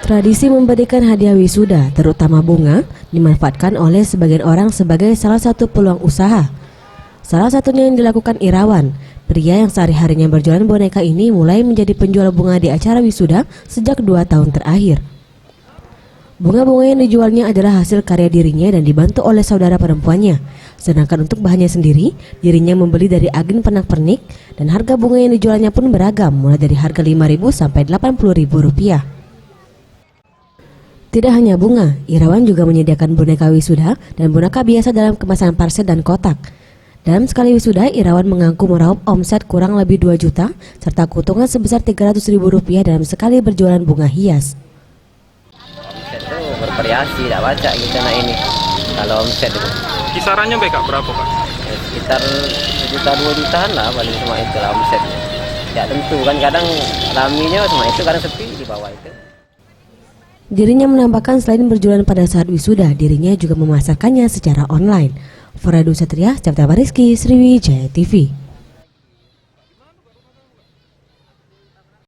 Tradisi memberikan hadiah wisuda, terutama bunga, dimanfaatkan oleh sebagian orang sebagai salah satu peluang usaha. Salah satunya yang dilakukan Irawan, pria yang sehari-harinya berjualan boneka ini mulai menjadi penjual bunga di acara wisuda sejak 2 tahun terakhir. Bunga-bunga yang dijualnya adalah hasil karya dirinya dan dibantu oleh saudara perempuannya. Sedangkan untuk bahannya sendiri, dirinya membeli dari agen pernak-pernik dan harga bunga yang dijualnya pun beragam, mulai dari harga Rp5.000 sampai Rp80.000. Tidak hanya bunga, Irawan juga menyediakan boneka wisuda dan boneka biasa dalam kemasan parcel dan kotak. Dalam sekali wisuda, Irawan mengaku meraup omset kurang lebih 2 juta serta keuntungan sebesar Rp300.000 dalam sekali berjualan bunga hias. Omset itu bervariasi, tidak baca kita nah ini. Kalau omset itu kisarannya baik Kak, berapa Kak? sekitar 1 juta 2 jutaan lah paling cuma itu lah omsetnya. Ya tentu kan kadang raminya cuma itu, kadang sepi di bawah itu. Dirinya menambahkan selain berjualan pada saat wisuda, dirinya juga memasarkannya secara online. Faradu Satria, Captain Rizky, Sriwijaya TV.